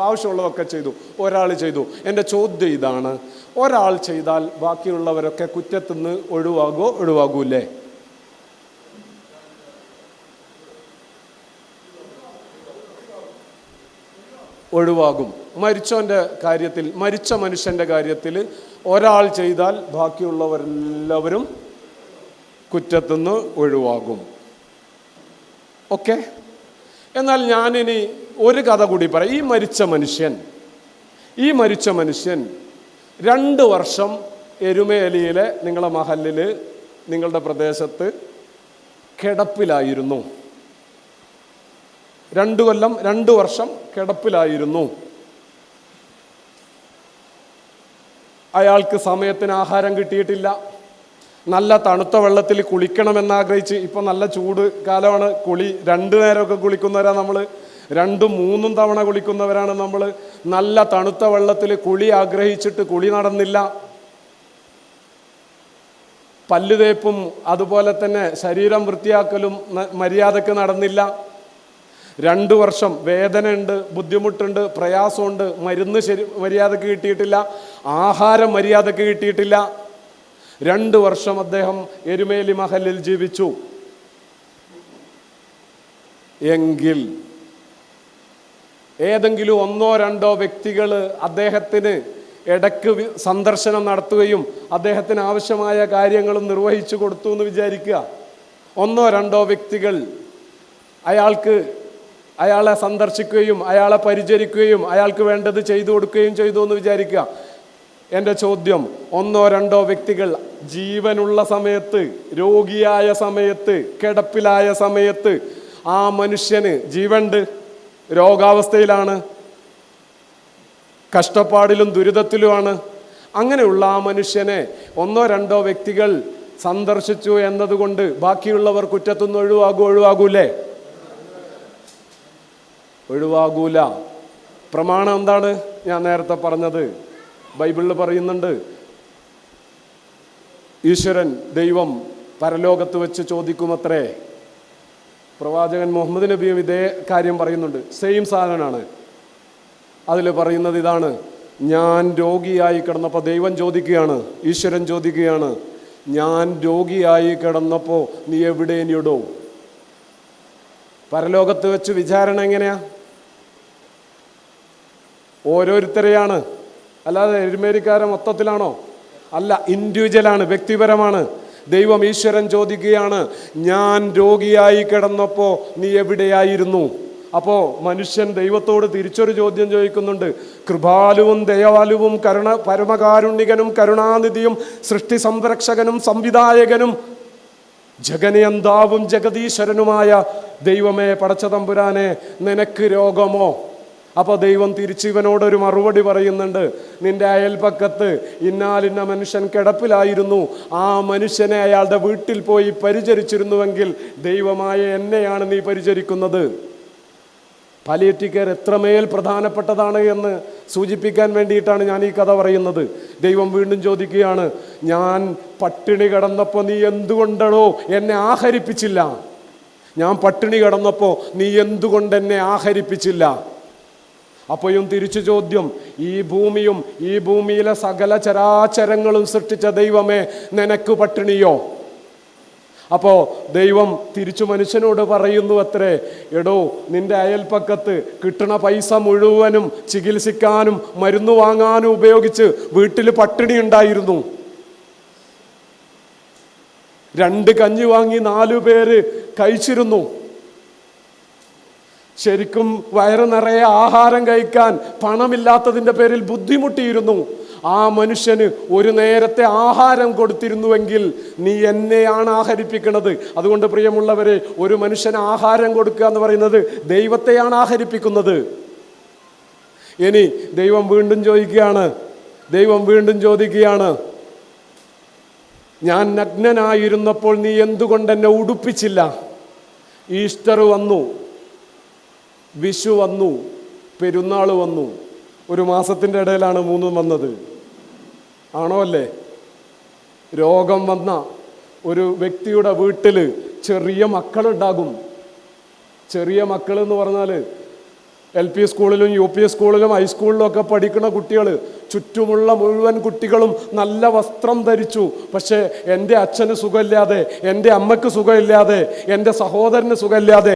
ആവശ്യമുള്ളതൊക്കെ ചെയ്തു. ഒരാൾ ചെയ്തു. എൻ്റെ ചോദ്യം ഇതാണ്: ഒരാൾ ചെയ്താൽ ബാക്കിയുള്ളവരൊക്കെ കുറ്റത്തുനിന്ന് ഒഴിവാകൂലേ? ഒഴിവാകും. മരിച്ച മനുഷ്യൻ്റെ കാര്യത്തിൽ ഒരാൾ ചെയ്താൽ ബാക്കിയുള്ളവരെല്ലാവരും കുറ്റത്തുനിന്ന് ഒഴിവാകും. ഓക്കെ. എന്നാൽ ഞാനിനി ഒരു കഥ കൂടി പറയാം. ഈ മരിച്ച മനുഷ്യൻ 2 വർഷം എരുമേലിയിലെ നിങ്ങളുടെ മഹല്ലിൽ, നിങ്ങളുടെ പ്രദേശത്ത് കിടപ്പിലായിരുന്നു. 2 വർഷം കിടപ്പിലായിരുന്നു. അയാൾക്ക് സമയത്തിന് ആഹാരം കിട്ടിയിട്ടില്ല. നല്ല തണുത്ത വെള്ളത്തിൽ കുളിക്കണമെന്നാഗ്രഹിച്ച്, ഇപ്പം നല്ല ചൂട് കാലമാണ്, 2 നേരമൊക്കെ കുളിക്കുന്നവരാണ് നമ്മൾ, 2-3 തവണ കുളിക്കുന്നവരാണ് നമ്മൾ. നല്ല തണുത്ത വെള്ളത്തിൽ കുളി ആഗ്രഹിച്ചിട്ട് കുളി നടന്നില്ല. പല്ലുതേപ്പും അതുപോലെ തന്നെ ശരീരം വൃത്തിയാക്കലും മര്യാദക്ക് നടന്നില്ല. 2 വർഷം വേദനയുണ്ട്, ബുദ്ധിമുട്ടുണ്ട്, പ്രയാസമുണ്ട്, മരുന്ന് മര്യാദക്ക് കിട്ടിയിട്ടില്ല, ആഹാരം മര്യാദക്ക് കിട്ടിയിട്ടില്ല. 2 വർഷം അദ്ദേഹം എരുമേലി മഹലിൽ ജീവിച്ചു. എങ്കിൽ ഏതെങ്കിലും 1-2 വ്യക്തികൾ അദ്ദേഹത്തിന് ഇടയ്ക്ക് സന്ദർശനം നടത്തുകയും അദ്ദേഹത്തിന് ആവശ്യമായ കാര്യങ്ങളും നിർവഹിച്ചു കൊടുത്തു എന്ന് വിചാരിക്കുക. 1-2 വ്യക്തികൾ അയാളെ സന്ദർശിക്കുകയും അയാളെ പരിചരിക്കുകയും അയാൾക്ക് വേണ്ടത് ചെയ്തു കൊടുക്കുകയും ചെയ്തു എന്ന് വിചാരിക്കുക. എൻ്റെ ചോദ്യം: 1-2 വ്യക്തികൾ ജീവനുള്ള സമയത്ത്, രോഗിയായ സമയത്ത്, കിടപ്പിലായ സമയത്ത് ആ മനുഷ്യന് ജീവനുണ്ട്, രോഗാവസ്ഥയിലാണ്, കഷ്ടപ്പാടിലും ദുരിതത്തിലുമാണ്. അങ്ങനെയുള്ള ആ മനുഷ്യനെ 1-2 വ്യക്തികൾ സന്ദർശിച്ചു എന്നതുകൊണ്ട് ബാക്കിയുള്ളവർ കുറ്റത്തുനിന്ന് ഒഴിവാകൂലേ? ഒഴിവാകൂല. പ്രമാണം എന്താണ്? ഞാൻ നേരത്തെ പറഞ്ഞത് ബൈബിളിൽ പറയുന്നുണ്ട്. ഈശ്വരൻ, ദൈവം പരലോകത്ത് വെച്ച് ചോദിക്കുമത്രേ. പ്രവാചകൻ മുഹമ്മദ് നബിയും ഇതേ കാര്യം പറയുന്നുണ്ട്. സെയിം സാധനമാണ്. അതിൽ പറയുന്നത് ഇതാണ്: ഞാൻ രോഗിയായി കിടന്നപ്പോൾ ദൈവം ചോദിക്കുകയാണ്, ഈശ്വരൻ ചോദിക്കുകയാണ്, ഞാൻ രോഗിയായി കിടന്നപ്പോൾ നീ എവിടേനിടോ? പരലോകത്ത് വെച്ച് വിചാരണ എങ്ങനെയാ? ഓരോരുത്തരെയാണ്, അല്ലാതെ എരുമേലിക്കാരെ മൊത്തത്തിലാണോ? അല്ല, ഇൻഡിവിജ്വലാണ്, വ്യക്തിപരമാണ്. ദൈവം, ഈശ്വരൻ ചോദിക്കുകയാണ്, ഞാൻ രോഗിയായി കിടന്നപ്പോൾ നീ എവിടെയായിരുന്നു? അപ്പോൾ മനുഷ്യൻ ദൈവത്തോട് തിരിച്ചൊരു ചോദ്യം ചോദിക്കുന്നുണ്ട്. കൃപാലുവും ദയാലുവും പരമകാരുണികനും കരുണാനിധിയും സൃഷ്ടി സംരക്ഷകനും സംവിധായകനും ജഗനിയന്താവും ജഗദീശ്വരനുമായ ദൈവമേ, പടച്ച തമ്പുരാനെ, നിനക്ക് രോഗമോ? അപ്പോൾ ദൈവം തിരിച്ച് ഇവനോടൊരു മറുപടി പറയുന്നുണ്ട്. നിന്റെ അയൽപക്കത്ത് ഇന്നാലിന്ന മനുഷ്യൻ കിടപ്പിലായിരുന്നു, ആ മനുഷ്യനെ അയാളുടെ വീട്ടിൽ പോയി പരിചരിച്ചിരുന്നുവെങ്കിൽ ദൈവമായ എന്നെയാണ് നീ പരിചരിക്കുന്നത്. പാലിയേറ്റീവ് കെയർ എത്രമേൽ പ്രധാനപ്പെട്ടതാണ് എന്ന് സൂചിപ്പിക്കാൻ വേണ്ടിയിട്ടാണ് ഞാൻ ഈ കഥ പറയുന്നത്. ദൈവം വീണ്ടും ചോദിക്കുകയാണ്, ഞാൻ പട്ടിണി കിടന്നപ്പോൾ നീ എന്തുകൊണ്ടോ എന്നെ ആഹരിപ്പിച്ചില്ല? ഞാൻ പട്ടിണി കിടന്നപ്പോൾ നീ എന്തുകൊണ്ട് എന്നെ ആഹരിപ്പിച്ചില്ല? അപ്പോഴും തിരിച്ചു ചോദ്യം, ഈ ഭൂമിയും ഈ ഭൂമിയിലെ സകല ചരാചരങ്ങളും സൃഷ്ടിച്ച ദൈവമേ, നിനക്ക് പട്ടിണിയോ? അപ്പോൾ ദൈവം തിരിച്ചു മനുഷ്യനോട് പറയുന്നു അത്രേ, എടോ, നിന്റെ അയൽപ്പക്കത്ത് കിട്ടണ പൈസ മുഴുവനും ചികിത്സിക്കാനും മരുന്ന് വാങ്ങാനും ഉപയോഗിച്ച് വീട്ടിൽ പട്ടിണി ഉണ്ടായിരുന്നു. 2 കഞ്ഞി വാങ്ങി 4 പേര് കഴിച്ചിരുന്നു. ശരിക്കും വയറ് നിറയെ ആഹാരം കഴിക്കാൻ പണമില്ലാത്തതിൻ്റെ പേരിൽ ബുദ്ധിമുട്ടിയിരുന്നു. ആ മനുഷ്യന് ഒരു നേരത്തെ ആഹാരം കൊടുത്തിരുന്നുവെങ്കിൽ നീ എന്നെയാണ് ആഹരിപ്പിക്കുന്നത്. അതുകൊണ്ട് പ്രിയമുള്ളവരെ, ഒരു മനുഷ്യന് ആഹാരം കൊടുക്കുക എന്ന് പറയുന്നത് ദൈവത്തെയാണ് ആഹരിപ്പിക്കുന്നത്. ഇനി ദൈവം വീണ്ടും ചോദിക്കുകയാണ്, ഞാൻ നഗ്നനായിരുന്നപ്പോൾ നീ എന്തുകൊണ്ട് എന്നെ ഉടുപ്പിച്ചില്ല? ഈസ്റ്റർ വന്നു, വിഷു വന്നു, പെരുന്നാൾ വന്നു. ഒരു മാസത്തിൻ്റെ ഇടയിലാണ് 3 വന്നത്. ആണോ അല്ലേ? രോഗം വന്ന ഒരു വ്യക്തിയുടെ വീട്ടിൽ ചെറിയ മക്കളുണ്ടാകും. ചെറിയ മക്കൾ എന്ന് പറഞ്ഞാൽ LP സ്കൂളിലും UP സ്കൂളിലും ഹൈസ്കൂളിലും ഒക്കെ പഠിക്കുന്ന കുട്ടികൾ. ചുറ്റുമുള്ള മുഴുവൻ കുട്ടികളും നല്ല വസ്ത്രം ധരിച്ചു. പക്ഷേ എൻ്റെ അച്ഛന് സുഖമില്ലാതെ, എൻ്റെ അമ്മയ്ക്ക് സുഖമില്ലാതെ, എൻ്റെ സഹോദരന് സുഖമില്ലാതെ